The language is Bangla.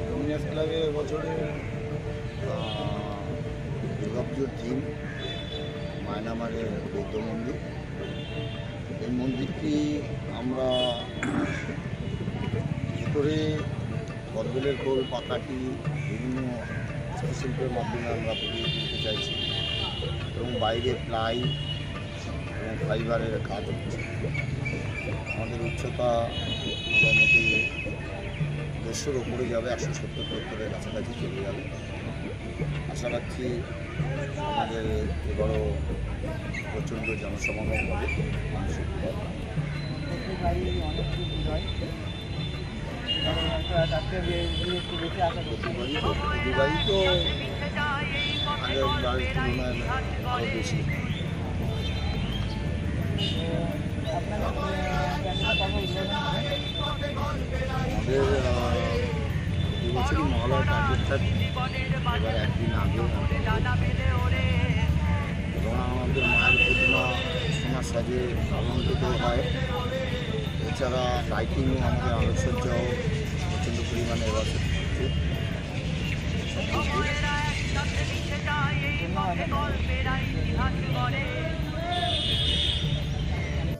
লুমিনাস ক্লাবের এবছরে দুর্গাপুজোর থিম মায়ানামারের বৌদ্ধ মন্দির। এই মন্দিরটি আমরা ভিতরে কদবেলের খোল, পাকাটি, বিভিন্ন হস্তশিল্পের মাধ্যমে আমরা ফুটিয়ে তুলতে চাইছি এবং বাইরে প্লাই এবং ফাইবারের কাজ হচ্ছে। আমাদের উচ্চতা মোটামুটি 150-র উপরে যাবে, 170-170-এর কাছাকাছি চলে যাবে। আশা রাখছি আমাদের এবারও প্রচণ্ড জনসমাগম হবে। প্রতিবারই তো আগের বাড়ির তুলনায় আরও বেশি। আমাদের এবছরই মহালয়া টার্গেট থাকে, এবার একদিন আগে এবং আমাদের মায়ের প্রতিমা সোনার সাজে অলঙ্কৃত হয়। এছাড়া লাইটিংও আমাদের আলোকসজ্জাও প্রচণ্ড পরিমাণে এবার হচ্ছে।